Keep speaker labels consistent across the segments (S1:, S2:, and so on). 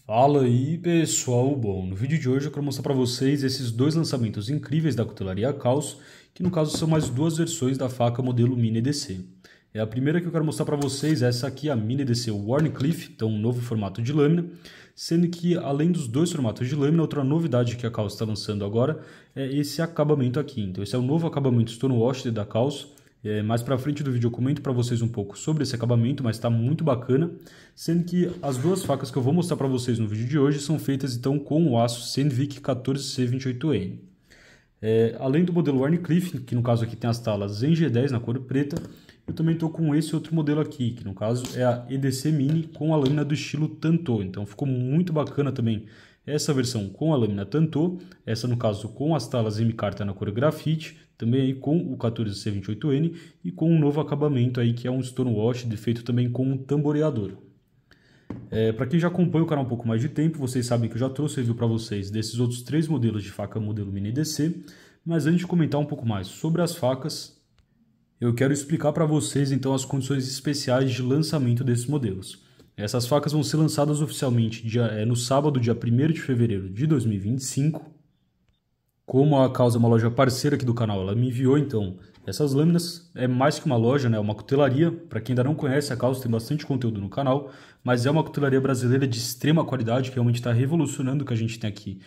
S1: Fala aí pessoal, bom, no vídeo de hoje eu quero mostrar para vocês esses dois lançamentos incríveis da cutelaria Caos, que no caso são mais duas versões da faca modelo Mini EDC. A primeira que eu quero mostrar para vocês é essa aqui, a Mini EDC Wharncliffe, então um novo formato de lâmina, sendo que além dos dois formatos de lâmina, outra novidade que a Caos está lançando agora é esse acabamento aqui. Então esse é o novo acabamento Stonewash da Caos. Mais para frente do vídeo eu comento para vocês um pouco sobre esse acabamento, mas está muito bacana, sendo que as duas facas que eu vou mostrar para vocês no vídeo de hoje são feitas então com o aço Sandvik 14C28N. Além do modelo Wharncliffe, que no caso aqui tem as talas em G10 na cor preta, eu também estou com esse outro modelo aqui, que no caso é a EDC Mini com a lâmina do estilo Tanto. Então ficou muito bacana também essa versão com a lâmina Tanto, essa no caso com as talas M-Carta na cor grafite, também aí com o 14C28N e com um novo acabamento aí que é um Stonewash, feito também com um tamboreador. Para quem já acompanha o canal há um pouco mais de tempo, vocês sabem que eu já trouxe review para vocês desses outros três modelos de faca modelo Mini EDC, mas antes de comentar um pouco mais sobre as facas, eu quero explicar para vocês então as condições especiais de lançamento desses modelos. Essas facas vão ser lançadas oficialmente no sábado, dia 1º de fevereiro de 2025. Como a Caos é uma loja parceira aqui do canal, ela me enviou então essas lâminas. É mais que uma loja, né? É uma cutelaria. Para quem ainda não conhece, a Caos tem bastante conteúdo no canal, mas é uma cutelaria brasileira de extrema qualidade que realmente está revolucionando o que a gente tem aqui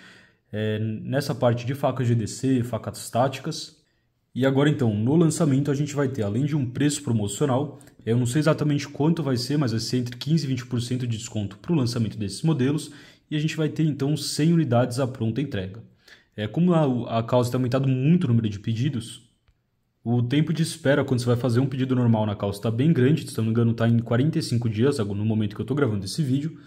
S1: nessa parte de facas GDC, facas táticas. E agora então, no lançamento a gente vai ter, além de um preço promocional, eu não sei exatamente quanto vai ser, mas vai ser entre 15% e 20% de desconto para o lançamento desses modelos, e a gente vai ter então 100 unidades à pronta entrega. Como a Caos tem aumentado muito o número de pedidos, o tempo de espera quando você vai fazer um pedido normal na Caos está bem grande, se não me engano está em 45 dias, no momento que eu estou gravando esse vídeo.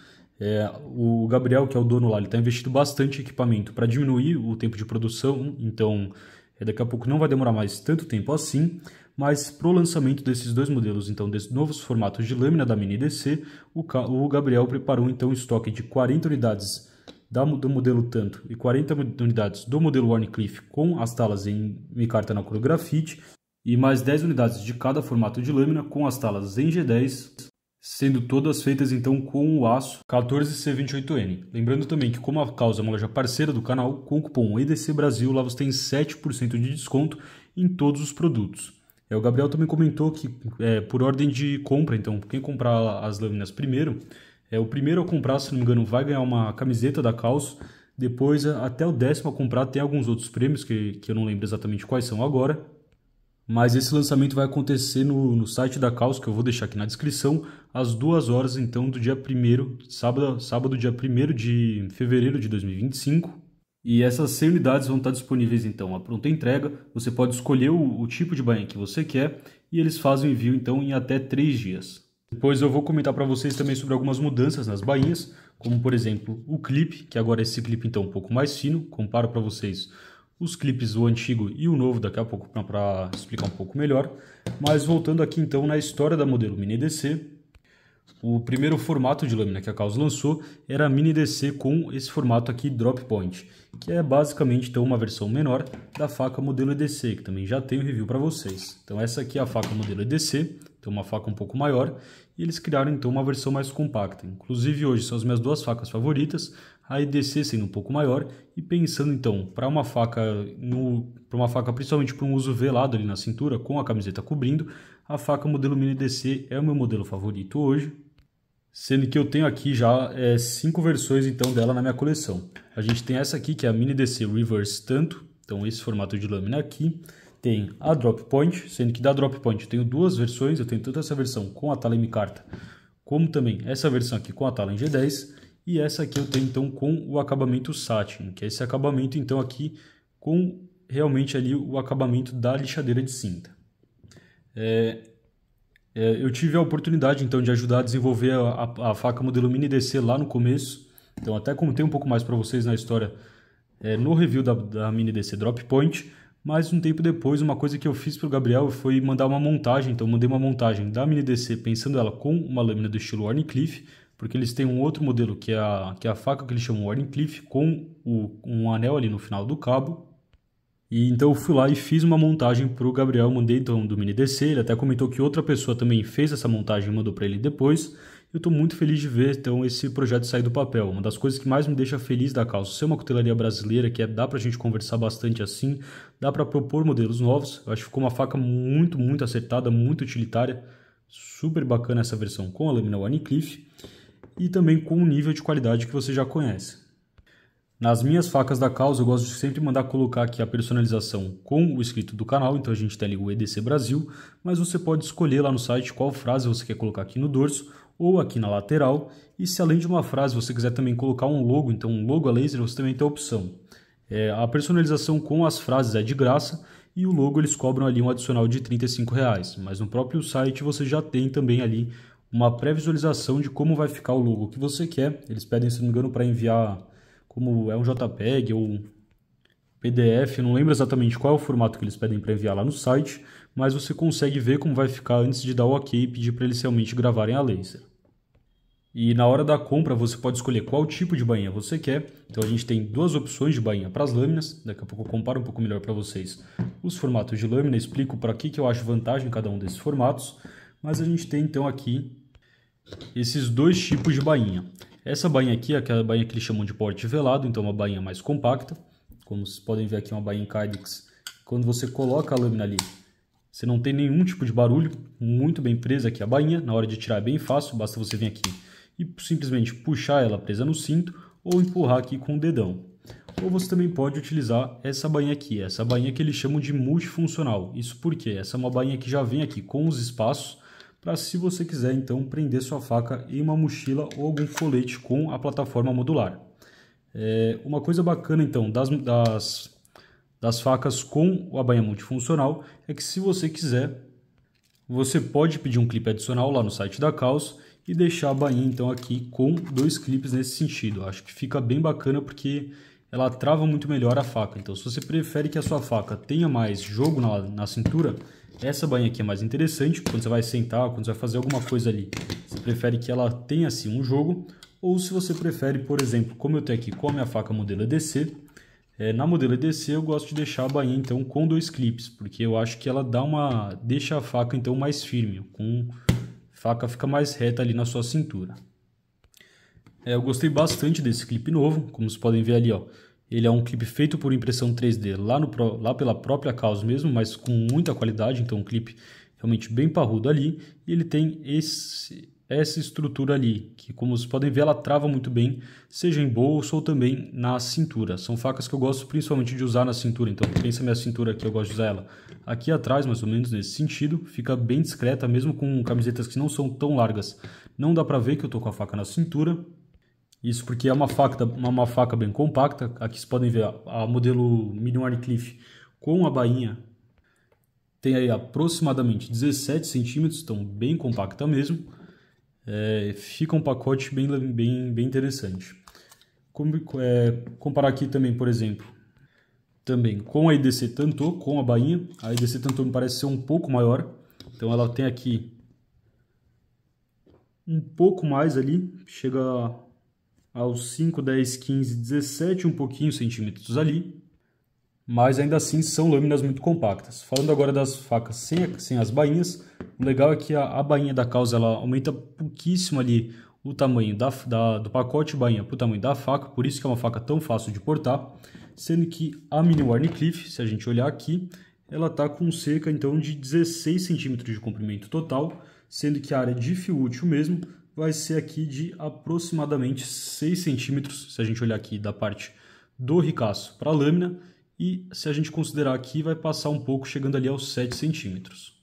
S1: O Gabriel, que é o dono lá, ele está investindo bastante em equipamento para diminuir o tempo de produção, então daqui a pouco não vai demorar mais tanto tempo assim, mas para o lançamento desses dois modelos, então desses novos formatos de lâmina da Mini EDC, o Gabriel preparou então um estoque de 40 unidades do modelo Tanto e 40 unidades do modelo Wharncliffe com as talas em micarta na cor grafite e mais 10 unidades de cada formato de lâmina com as talas em G10, sendo todas feitas então com o aço 14C28N. Lembrando também que como a Caos é uma loja parceira do canal, com o cupom EDC Brasil, lá você tem 7% de desconto em todos os produtos. O Gabriel também comentou que por ordem de compra, então quem comprar as lâminas primeiro, o primeiro a comprar, se não me engano, vai ganhar uma camiseta da Caos. Depois, até o 10º a comprar, tem alguns outros prêmios que eu não lembro exatamente quais são agora. Mas esse lançamento vai acontecer no site da Caos, que eu vou deixar aqui na descrição, às 2 horas então do dia 1º, sábado dia 1º de fevereiro de 2025. E essas 100 unidades vão estar disponíveis então à pronta entrega. Você pode escolher o tipo de bainha que você quer e eles fazem o envio então em até 3 dias. Depois eu vou comentar para vocês também sobre algumas mudanças nas bainhas, como por exemplo o clipe, que agora esse clipe então é um pouco mais fino. Comparo para vocês os clipes, o antigo e o novo, daqui a pouco para explicar um pouco melhor. Mas voltando aqui então na história da modelo Mini EDC, o primeiro formato de lâmina que a Caos lançou era a Mini EDC com esse formato aqui Drop Point, que é basicamente então uma versão menor da faca modelo EDC, que também já tenho review para vocês. Então essa aqui é a faca modelo EDC, então uma faca um pouco maior, e eles criaram então uma versão mais compacta. Inclusive hoje são as minhas duas facas favoritas, a EDC sendo um pouco maior, e pensando então para uma faca principalmente para um uso velado ali na cintura, com a camiseta cobrindo, a faca modelo Mini EDC é o meu modelo favorito hoje, sendo que eu tenho aqui já 5 versões então dela na minha coleção. A gente tem essa aqui que é a Mini EDC Reverse Tanto, então esse formato de lâmina aqui. Tem a Drop Point, sendo que da Drop Point eu tenho duas versões, eu tenho tanto essa versão com a tala M-Carta, como também essa versão aqui com a tala em G10, e essa aqui eu tenho então com o acabamento Satin, que é esse acabamento então aqui com realmente ali o acabamento da lixadeira de cinta. Eu tive a oportunidade então de ajudar a desenvolver a faca modelo Mini EDC lá no começo, então até contei um pouco mais para vocês na história no review da Mini EDC Drop Point. Mas um tempo depois, uma coisa que eu fiz para o Gabriel foi mandar uma montagem. Então, eu mandei uma montagem da Mini EDC pensando ela com uma lâmina do estilo Wharncliffe, porque eles têm um outro modelo que é a faca que eles chamam Wharncliffe, com um anel ali no final do cabo. E então eu fui lá e fiz uma montagem para o Gabriel, mandei então do Mini EDC, ele até comentou que outra pessoa também fez essa montagem e mandou para ele depois. Eu estou muito feliz de ver então esse projeto sair do papel. Uma das coisas que mais me deixa feliz da Calço ser uma cutelaria brasileira, que dá para a gente conversar bastante assim, dá para propor modelos novos. Eu acho que ficou uma faca muito acertada, muito utilitária. Super bacana essa versão com a lâmina Wharncliffe e também com um nível de qualidade que você já conhece. Nas minhas facas da Calço, eu gosto de sempre mandar colocar aqui a personalização com o escrito do canal, então a gente tem ali o EDC Brasil, mas você pode escolher lá no site qual frase você quer colocar aqui no dorso ou aqui na lateral, e se além de uma frase você quiser também colocar um logo, então um logo a laser, você também tem a opção. A personalização com as frases é de graça e o logo eles cobram ali um adicional de R$35, mas no próprio site você já tem também ali uma pré-visualização de como vai ficar o logo que você quer. Eles pedem, se não me engano, para enviar como é um JPEG ou PDF, não lembro exatamente qual é o formato que eles pedem para enviar lá no site, mas você consegue ver como vai ficar antes de dar o ok e pedir para eles realmente gravarem a laser. E na hora da compra você pode escolher qual tipo de bainha você quer. Então a gente tem duas opções de bainha para as lâminas. Daqui a pouco eu comparo um pouco melhor para vocês os formatos de lâmina, explico para que eu acho vantagem em cada um desses formatos. Mas a gente tem então aqui esses dois tipos de bainha. Essa bainha aqui é aquela bainha que eles chamam de porte velado, então é uma bainha mais compacta. Como vocês podem ver aqui, é uma bainha em Kydex. Quando você coloca a lâmina ali, você não tem nenhum tipo de barulho, muito bem presa aqui a bainha. Na hora de tirar é bem fácil, basta você vir aqui e simplesmente puxar ela presa no cinto ou empurrar aqui com o dedão. Ou você também pode utilizar essa bainha aqui, essa bainha que eles chamam de multifuncional. Isso porque essa é uma bainha que já vem aqui com os espaços para, se você quiser então prender sua faca em uma mochila ou algum colete com a plataforma modular. Uma coisa bacana então das facas com a bainha multifuncional é que, se você quiser, você pode pedir um clipe adicional lá no site da Calço e deixar a bainha então aqui com dois clipes nesse sentido. Eu acho que fica bem bacana porque ela trava muito melhor a faca. Então, se você prefere que a sua faca tenha mais jogo na cintura, essa bainha aqui é mais interessante. Quando você vai sentar, quando você vai fazer alguma coisa ali, você prefere que ela tenha assim um jogo. Ou se você prefere, por exemplo, como eu tenho aqui com a minha faca modelo EDC, na modelo EDC eu gosto de deixar a bainha então com dois clipes, porque eu acho que ela deixa a faca então mais firme, a faca fica mais reta ali na sua cintura. Eu gostei bastante desse clipe novo, como vocês podem ver ali, ó. Ele é um clipe feito por impressão 3D lá pela própria Calço mesmo, mas com muita qualidade, então um clipe realmente bem parrudo ali. E ele tem essa estrutura ali, que, como vocês podem ver, ela trava muito bem, seja em bolso ou também na cintura. São facas que eu gosto principalmente de usar na cintura, então pensa minha cintura aqui, eu gosto de usar ela aqui atrás, mais ou menos nesse sentido. Fica bem discreta, mesmo com camisetas que não são tão largas. Não dá pra ver que eu tô com a faca na cintura. Isso porque é uma faca bem compacta. Aqui vocês podem ver a modelo Mini Wharncliffe com a bainha. Tem aí aproximadamente 17 centímetros, então bem compacta mesmo. Fica um pacote bem interessante. Comparar aqui também, por exemplo, também com a EDC Tanto, com a bainha. A EDC Tanto me parece ser um pouco maior, então ela tem aqui um pouco mais ali, chega aos 5, 10, 15, 17, um pouquinho centímetros ali, mas ainda assim são lâminas muito compactas. Falando agora das facas sem as bainhas, o legal é que a bainha da Calço ela aumenta pouquíssimo ali o tamanho do pacote bainha para o tamanho da faca, por isso que é uma faca tão fácil de portar, sendo que a Mini Wharncliffe, se a gente olhar aqui, ela está com cerca então de 16 centímetros de comprimento total, sendo que a área de fio útil mesmo vai ser aqui de aproximadamente 6 centímetros, se a gente olhar aqui da parte do ricaço para a lâmina, e se a gente considerar aqui, vai passar um pouco, chegando ali aos 7 centímetros.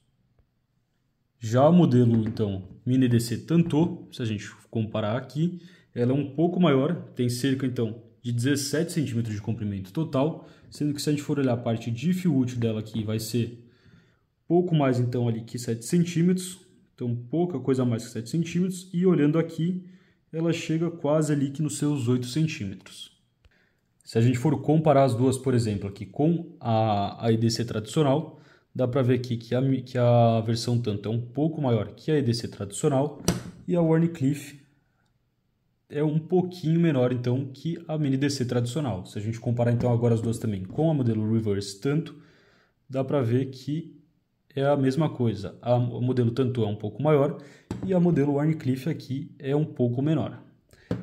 S1: Já a modelo, então, Mini EDC Tanto, se a gente comparar aqui, ela é um pouco maior, tem cerca, então, de 17 centímetros de comprimento total, sendo que, se a gente for olhar a parte de fio útil dela aqui, vai ser pouco mais, então, ali que 7 centímetros, então pouca coisa mais que 7 centímetros, e olhando aqui, ela chega quase ali que nos seus 8 centímetros. Se a gente for comparar as duas, por exemplo, aqui com a EDC tradicional, dá para ver aqui que a versão Tanto é um pouco maior que a EDC tradicional e a Wharncliffe é um pouquinho menor então que a Mini EDC tradicional. Se a gente comparar então agora as duas também com a modelo Reverse Tanto, dá para ver que é a mesma coisa. O modelo Tanto é um pouco maior e a modelo Wharncliffe aqui é um pouco menor.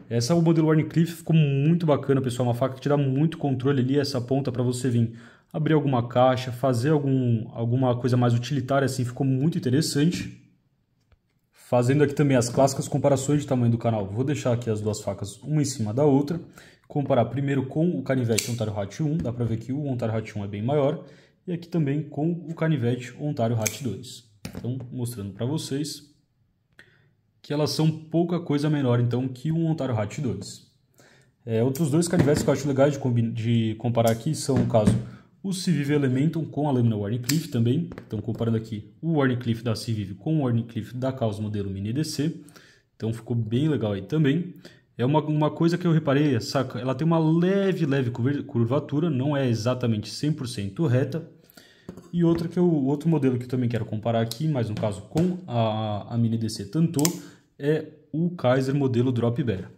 S1: Essa modelo Wharncliffe ficou muito bacana, pessoal, uma faca que te dá muito controle ali, essa ponta para você vir abrir alguma caixa, fazer alguma coisa mais utilitária, assim, ficou muito interessante. Fazendo aqui também as clássicas comparações de tamanho do canal, vou deixar aqui as duas facas uma em cima da outra, comparar primeiro com o canivete Ontario Hat 1, dá para ver que o Ontario Hat 1 é bem maior, e aqui também com o canivete Ontario Hat 2. Então, mostrando para vocês que elas são pouca coisa menor então que o Ontario Hat 2. Outros dois canivetes que eu acho legais de comparar aqui são, no caso, o Civive Elementon com a lâmina Wharncliffe também. Então, comparando aqui o Wharncliffe da Civive com o Wharncliffe da Kaws modelo Mini EDC. Então, ficou bem legal aí também. É uma coisa que eu reparei, ela tem uma leve curvatura, não é exatamente 100% reta. E outro modelo que eu também quero comparar aqui, mas no caso com a Mini EDC Tanto, é o Kizer modelo Drop Bear.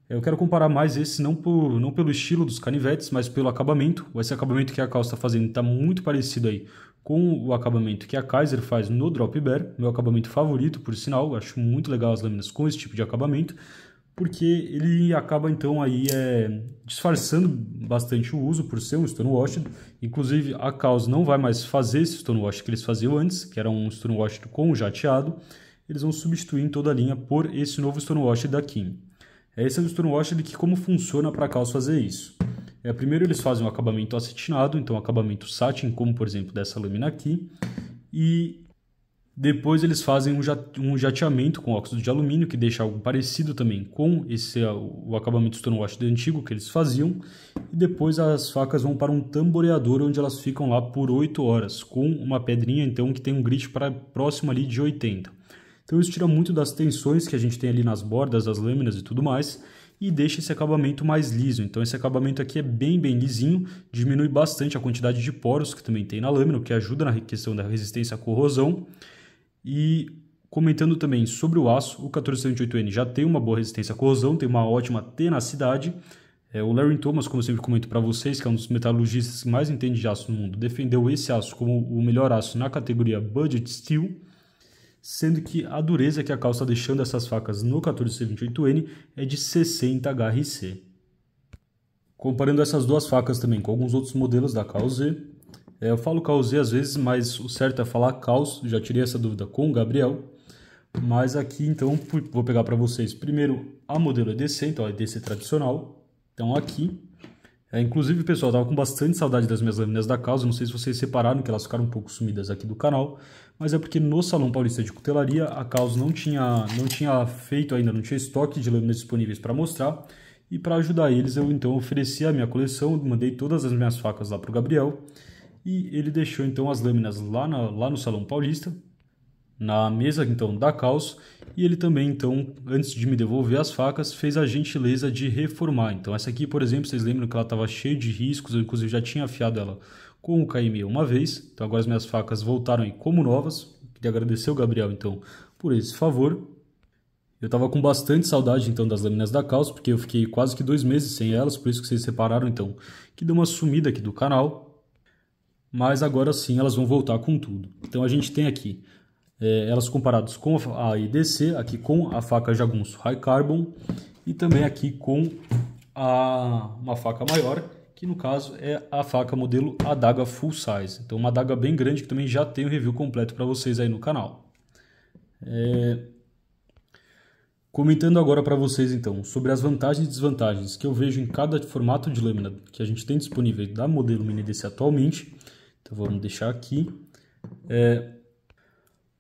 S1: Eu quero comparar mais esse não pelo estilo dos canivetes, mas pelo acabamento. Esse acabamento que a Kaws está fazendo está muito parecido aí com o acabamento que a Kizer faz no Drop Bear, meu acabamento favorito, por sinal. Eu acho muito legal as lâminas com esse tipo de acabamento, porque ele acaba então aí disfarçando bastante o uso por ser um stonewashed. Inclusive a Kaws não vai mais fazer esse stonewashed que eles faziam antes, que era um stonewashed com jateado. Eles vão substituir em toda a linha por esse novo stonewashed da Kim. Esse é o stonewashed que como funciona para a Kaws fazer isso. Primeiro eles fazem um acabamento acetinado, então um acabamento satin, como por exemplo dessa lâmina aqui, e depois eles fazem um jateamento com óxido de alumínio, que deixa algo parecido também com o acabamento stonewashed antigo que eles faziam, e depois as facas vão para um tamboreador, onde elas ficam lá por 8 horas, com uma pedrinha então que tem um grit próximo ali de 80. Então isso tira muito das tensões que a gente tem ali nas bordas das lâminas e tudo mais, e deixa esse acabamento mais liso. Então esse acabamento aqui é bem lisinho, diminui bastante a quantidade de poros que também tem na lâmina, o que ajuda na questão da resistência à corrosão. E comentando também sobre o aço, o 1408N já tem uma boa resistência à corrosão, tem uma ótima tenacidade. O Larry Thomas, como eu sempre comento para vocês, que é um dos metalurgistas que mais entende de aço no mundo, defendeu esse aço como o melhor aço na categoria Budget Steel, sendo que a dureza que a Kaws está deixando essas facas no 1428N é de 60 HRC. Comparando essas duas facas também com alguns outros modelos da Kaws Z, eu falo Kaws Z às vezes, mas o certo é falar Kaws, já tirei essa dúvida com o Gabriel. Mas aqui então vou pegar para vocês primeiro a modelo EDC, então a EDC tradicional. Então aqui, inclusive pessoal, eu estava com bastante saudade das minhas lâminas da Kaws, não sei se vocês separaram que elas ficaram um pouco sumidas aqui do canal, mas é porque no Salão Paulista de Cutelaria a Kaws não tinha feito ainda, não tinha estoque de lâminas disponíveis para mostrar. E para ajudar eles eu então ofereci a minha coleção, mandei todas as minhas facas lá para o Gabriel. E ele deixou então as lâminas lá no Salão Paulista, na mesa então da Kaws, e ele também então, antes de me devolver as facas, fez a gentileza de reformar. Então essa aqui, por exemplo, vocês lembram que ela estava cheia de riscos, eu inclusive já tinha afiado ela com o KM uma vez, então agora as minhas facas voltaram aí como novas. Queria agradecer ao Gabriel então por esse favor. Eu estava com bastante saudade então das lâminas da Kaws, porque eu fiquei quase que 2 meses sem elas, por isso que vocês separaram então, que deu uma sumida aqui do canal. Mas agora sim elas vão voltar com tudo. Então a gente tem aqui elas comparadas com a EDC, aqui com a faca Jagunço High Carbon e também aqui com uma faca maior, que no caso é a faca modelo Adaga Full Size. Então uma adaga bem grande que também já tem o review completo para vocês aí no canal. Comentando agora para vocês então sobre as vantagens e desvantagens que eu vejo em cada formato de lâmina que a gente tem disponível da modelo Mini EDC atualmente. Então vamos deixar aqui.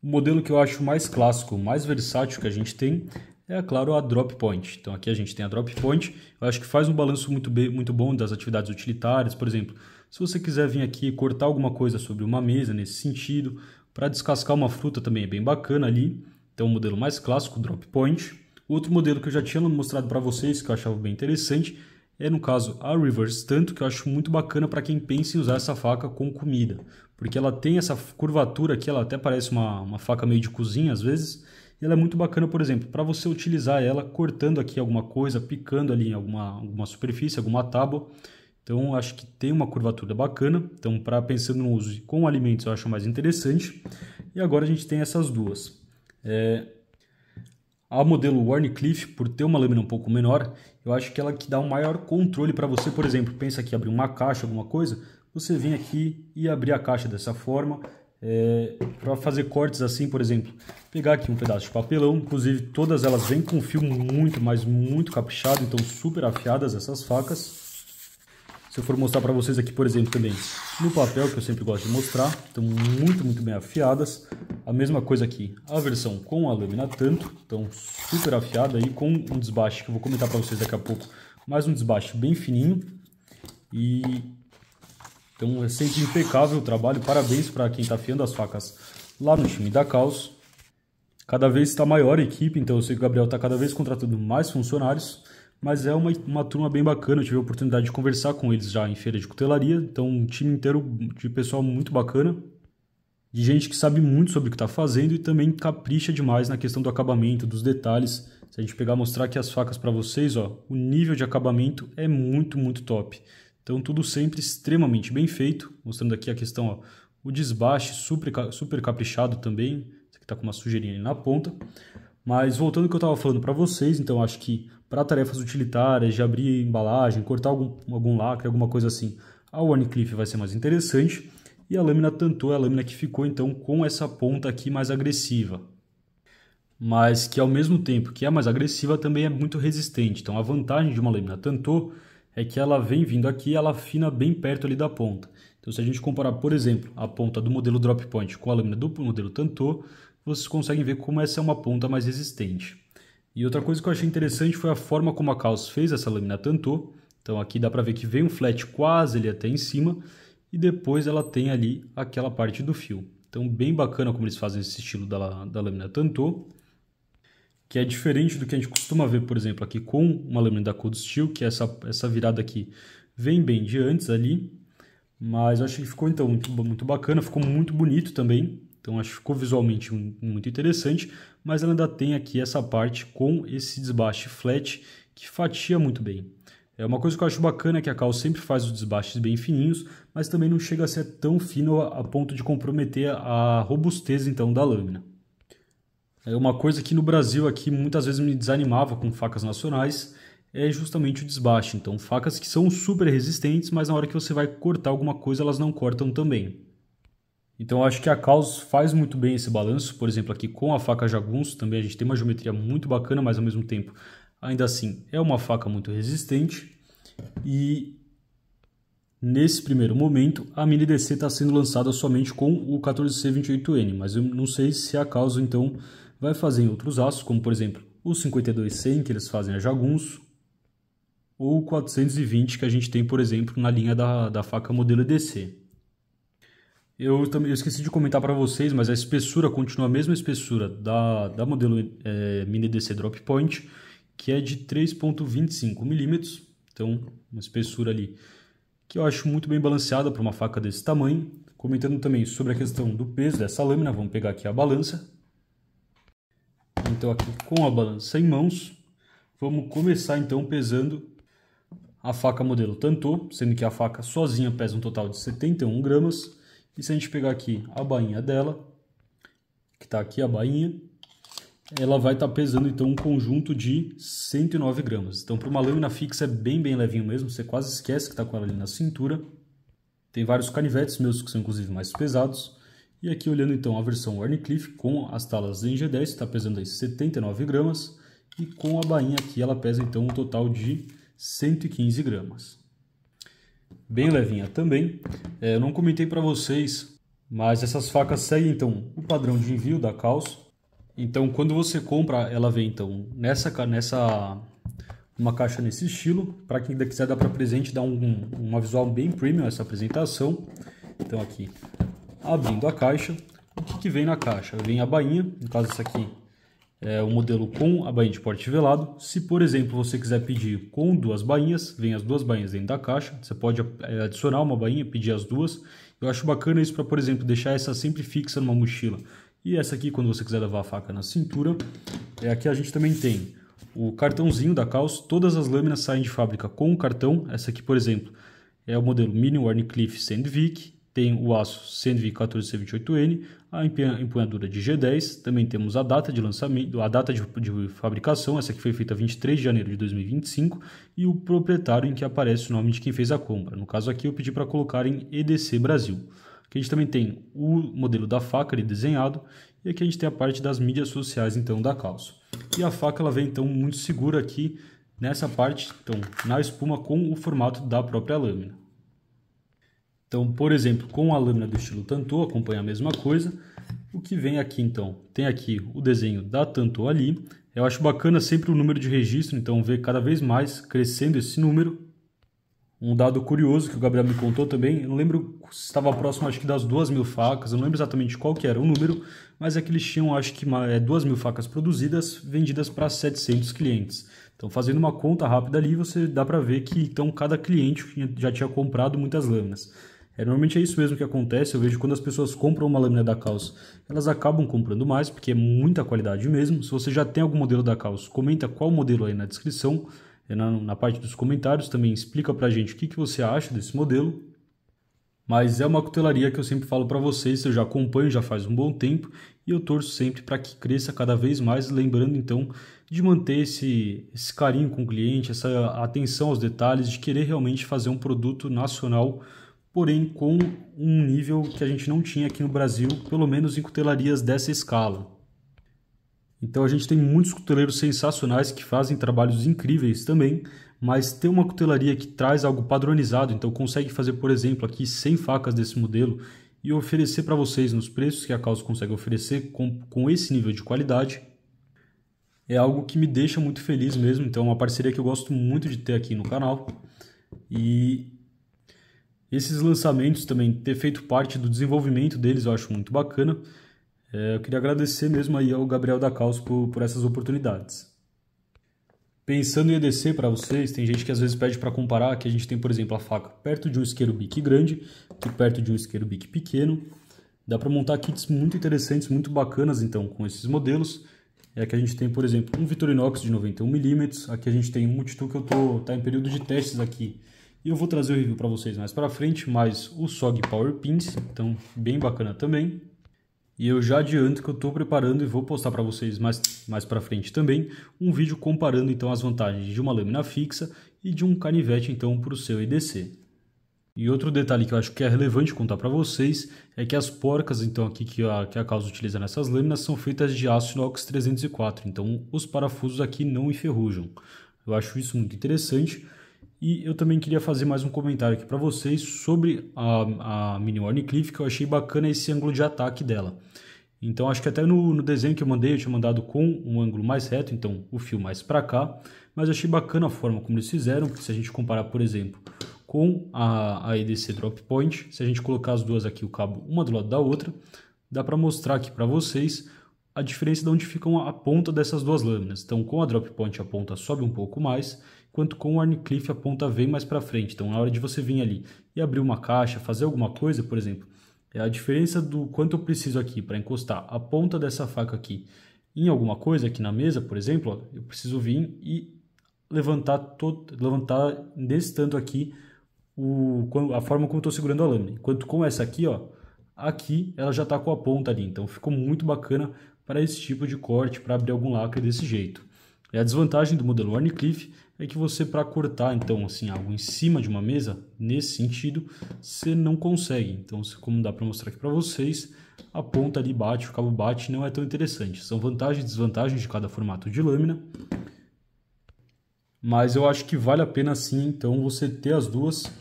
S1: O modelo que eu acho mais clássico, mais versátil que a gente tem é, claro, a Drop Point. Então aqui a gente tem a Drop Point, eu acho que faz um balanço muito bom das atividades utilitárias. Por exemplo, se você quiser vir aqui e cortar alguma coisa sobre uma mesa nesse sentido, para descascar uma fruta também é bem bacana ali. Então o modelo mais clássico, Drop Point. Outro modelo que eu já tinha mostrado para vocês, que eu achava bem interessante, é no caso a Reverse Tanto, que eu acho muito bacana para quem pensa em usar essa faca com comida, porque ela tem essa curvatura aqui, ela até parece uma faca meio de cozinha às vezes, e ela é muito bacana, por exemplo, para você utilizar ela cortando aqui alguma coisa, picando ali em alguma superfície, alguma tábua. Então acho que tem uma curvatura bacana, então para pensando no uso com alimentos eu acho mais interessante. E agora a gente tem essas duas. A modelo Wharncliffe, por ter uma lâmina um pouco menor, eu acho que ela que dá um maior controle para você, por exemplo, pensa aqui abrir uma caixa, alguma coisa, você vem aqui e abrir a caixa dessa forma, para fazer cortes assim, por exemplo, pegar aqui um pedaço de papelão, inclusive todas elas vêm com fio muito, mas muito caprichado, então super afiadas essas facas. Se eu for mostrar para vocês aqui, por exemplo, também no papel, que eu sempre gosto de mostrar, estão muito bem afiadas. A mesma coisa aqui, a versão com a lâmina tanto, então super afiada aí, com um desbaste que eu vou comentar para vocês daqui a pouco, mais um desbaste bem fininho. E então é sempre impecável o trabalho, parabéns para quem está afiando as facas lá no time da Caos. Cada vez está maior a equipe, então eu sei que o Gabriel está cada vez contratando mais funcionários. Mas é uma turma bem bacana, eu tive a oportunidade de conversar com eles já em feira de cutelaria, então um time inteiro de pessoal muito bacana, de gente que sabe muito sobre o que está fazendo e também capricha demais na questão do acabamento, dos detalhes. Se a gente pegar e mostrar aqui as facas para vocês, ó, o nível de acabamento é muito top. Então tudo sempre extremamente bem feito, mostrando aqui a questão, ó, o desbaste super caprichado também, esse aqui está com uma sujeirinha ali na ponta. Mas voltando ao que eu estava falando para vocês, então acho que para tarefas utilitárias, de abrir embalagem, cortar algum lacre, alguma coisa assim, a Wharncliffe vai ser mais interessante. E a lâmina Tanto é a lâmina que ficou então com essa ponta aqui mais agressiva. Mas que ao mesmo tempo que é mais agressiva também é muito resistente. Então a vantagem de uma lâmina Tanto é que ela vem vindo aqui e ela afina bem perto ali da ponta. Então se a gente comparar, por exemplo, a ponta do modelo Drop Point com a lâmina do modelo Tanto, vocês conseguem ver como essa é uma ponta mais resistente. E outra coisa que eu achei interessante foi a forma como a Caos fez essa lâmina Tanto. Então aqui dá para ver que vem um flat quase ali até em cima e depois ela tem ali aquela parte do fio. Então bem bacana como eles fazem esse estilo da lâmina Tanto, que é diferente do que a gente costuma ver, por exemplo, aqui com uma lâmina da Cold Steel, que essa virada aqui vem bem de antes ali, mas eu achei que ficou então muito bacana, ficou muito bonito também. Então acho que ficou visualmente muito interessante, mas ela ainda tem aqui essa parte com esse desbaste flat que fatia muito bem. É uma coisa que eu acho bacana é que a Caos sempre faz os desbastes bem fininhos, mas também não chega a ser tão fino a ponto de comprometer a robustez então da lâmina. É uma coisa que no Brasil aqui muitas vezes me desanimava com facas nacionais, é justamente o desbaste. Então facas que são super resistentes, mas na hora que você vai cortar alguma coisa elas não cortam também. Então eu acho que a Caos faz muito bem esse balanço, por exemplo aqui com a faca jagunço também a gente tem uma geometria muito bacana, mas ao mesmo tempo ainda assim é uma faca muito resistente. E nesse primeiro momento a Mini DC está sendo lançada somente com o 14C28N, mas eu não sei se a Caos então vai fazer em outros aços, como por exemplo o 52-100 que eles fazem a jagunço, ou o 420 que a gente tem por exemplo na linha da faca modelo EDC. Eu esqueci de comentar para vocês, mas a espessura continua a mesma espessura da modelo Mini DC Drop Point, que é de 3,25 mm. Então, uma espessura ali que eu acho muito bem balanceada para uma faca desse tamanho. Comentando também sobre a questão do peso dessa lâmina, vamos pegar aqui a balança. Então, aqui com a balança em mãos, vamos começar então pesando a faca modelo Tanto, sendo que a faca sozinha pesa um total de 71 gramas. E se a gente pegar aqui a bainha dela, que está aqui a bainha, ela vai estar pesando então um conjunto de 109 gramas. Então para uma lâmina fixa é bem levinho mesmo, você quase esquece que está com ela ali na cintura. Tem vários canivetes meus que são inclusive mais pesados. E aqui olhando então a versão Wharncliffe com as talas em G10, está pesando aí 79 gramas. E com a bainha aqui ela pesa então um total de 115 gramas. Bem levinha também. Eu não comentei para vocês, mas essas facas seguem então o padrão de envio da Caos. Então quando você compra, ela vem então uma caixa nesse estilo. Para quem ainda quiser dar para presente, dá uma visual bem premium essa apresentação. Então aqui, abrindo a caixa, o que vem na caixa? Vem a bainha, no caso essa aqui é o modelo com a bainha de porte velado. Se, por exemplo, você quiser pedir com duas bainhas, vem as duas bainhas dentro da caixa. Você pode adicionar uma bainha, pedir as duas. Eu acho bacana isso para, por exemplo, deixar essa sempre fixa numa mochila. E essa aqui, quando você quiser levar a faca na cintura. Aqui a gente também tem o cartãozinho da Caos. Todas as lâminas saem de fábrica com o cartão. Essa aqui, por exemplo, é o modelo Mini Wharncliffe Sandvik. tem o aço 114C28N, a empunhadura de G10, também temos a data de lançamento, a data de fabricação, essa que foi feita 23 de janeiro de 2025, e o proprietário em que aparece o nome de quem fez a compra. No caso aqui eu pedi para colocar em EDC Brasil. Aqui a gente também tem o modelo da faca ali desenhado, e aqui a gente tem a parte das mídias sociais então da Calço. E a faca ela vem então muito segura aqui nessa parte, então na espuma com o formato da própria lâmina. Então, por exemplo, com a lâmina do estilo Tanto, acompanha a mesma coisa. O que vem aqui, então, tem aqui o desenho da Tanto ali. Eu acho bacana sempre o número de registro, então ver cada vez mais crescendo esse número. Um dado curioso que o Gabriel me contou também, eu não lembro se estava próximo, acho que das 2.000 facas, eu não lembro exatamente qual que era o número, mas é que eles tinham, acho que 2.000 facas produzidas, vendidas para 700 clientes. Então, fazendo uma conta rápida ali, você dá para ver que então, cada cliente já tinha comprado muitas lâminas. Normalmente é isso mesmo que acontece, eu vejo quando as pessoas compram uma lâmina da Calço, elas acabam comprando mais, porque é muita qualidade mesmo. Se você já tem algum modelo da Calço, comenta qual modelo aí na descrição, na parte dos comentários, também explica pra gente o que você acha desse modelo. Mas é uma cutelaria que eu sempre falo para vocês, eu já acompanho já faz um bom tempo, e eu torço sempre para que cresça cada vez mais, lembrando então de manter esse carinho com o cliente, essa atenção aos detalhes, de querer realmente fazer um produto nacional, porém com um nível que a gente não tinha aqui no Brasil, pelo menos em cutelarias dessa escala. Então a gente tem muitos cuteleiros sensacionais que fazem trabalhos incríveis também, mas ter uma cutelaria que traz algo padronizado, então consegue fazer, por exemplo, aqui 100 facas desse modelo e oferecer para vocês nos preços que a Calço consegue oferecer com esse nível de qualidade, é algo que me deixa muito feliz mesmo. Então é uma parceria que eu gosto muito de ter aqui no canal. E esses lançamentos também, ter feito parte do desenvolvimento deles, eu acho muito bacana. Eu queria agradecer mesmo aí ao Gabriel da Calço por essas oportunidades. Pensando em EDC para vocês, tem gente que às vezes pede para comparar, que a gente tem, por exemplo, a faca perto de um isqueiro bique grande e perto de um isqueiro bique pequeno. Dá para montar kits muito interessantes, muito bacanas então com esses modelos. Aqui a gente tem, por exemplo, um Victorinox de 91mm, aqui a gente tem um multitool que tá em período de testes aqui. E eu vou trazer o review para vocês mais para frente, mais o SOG Power Pins, então bem bacana também. E eu já adianto que eu estou preparando e vou postar para vocês mais para frente também um vídeo comparando então as vantagens de uma lâmina fixa e de um canivete então para o seu EDC. E outro detalhe que eu acho que é relevante contar para vocês é que as porcas então aqui que a Calço utiliza nessas lâminas são feitas de aço inox 304, então os parafusos aqui não enferrujam. Eu acho isso muito interessante. E eu também queria fazer mais um comentário aqui para vocês sobre a Mini Wharncliffe, que eu achei bacana esse ângulo de ataque dela. Então acho que até no desenho que eu tinha mandado com um ângulo mais reto, então o fio mais para cá, mas eu achei bacana a forma como eles fizeram, porque se a gente comparar, por exemplo, com a EDC Drop Point, se a gente colocar as duas aqui, o cabo uma do lado da outra, dá para mostrar aqui para vocês a diferença de onde ficam a ponta dessas duas lâminas. Então com a Drop Point a ponta sobe um pouco mais, enquanto com o Wharncliffe a ponta vem mais para frente. Então na hora de você vir ali e abrir uma caixa, fazer alguma coisa, por exemplo, é a diferença do quanto eu preciso aqui para encostar a ponta dessa faca aqui em alguma coisa, aqui na mesa, por exemplo, ó, eu preciso vir e levantar nesse tanto aqui a forma como eu estou segurando a lâmina. Enquanto com essa aqui, ó, aqui ela já está com a ponta ali. Então ficou muito bacana para esse tipo de corte, para abrir algum lacre desse jeito. E a desvantagem do modelo Wharncliffe é que você, para cortar então assim algo em cima de uma mesa, nesse sentido, você não consegue. Então, como dá para mostrar aqui para vocês, a ponta ali bate, o cabo bate, não é tão interessante. São vantagens e desvantagens de cada formato de lâmina. Mas eu acho que vale a pena sim, então, você ter as duas,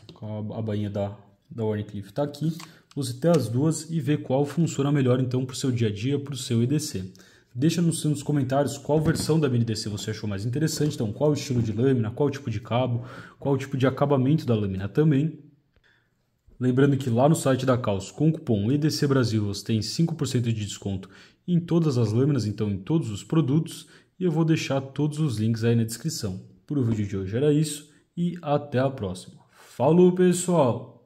S1: a bainha da Wharncliffe está aqui, você ter as duas e ver qual funciona melhor então para o seu dia a dia, para o seu EDC. Deixa nos comentários qual versão da Mini EDC você achou mais interessante, então qual o estilo de lâmina, qual tipo de cabo, qual o tipo de acabamento da lâmina também. Lembrando que lá no site da Calço, com o cupom EDC Brasil, você tem 5% de desconto em todas as lâminas, então em todos os produtos, e eu vou deixar todos os links aí na descrição. Por o vídeo de hoje era isso, e até a próxima. Falou, pessoal!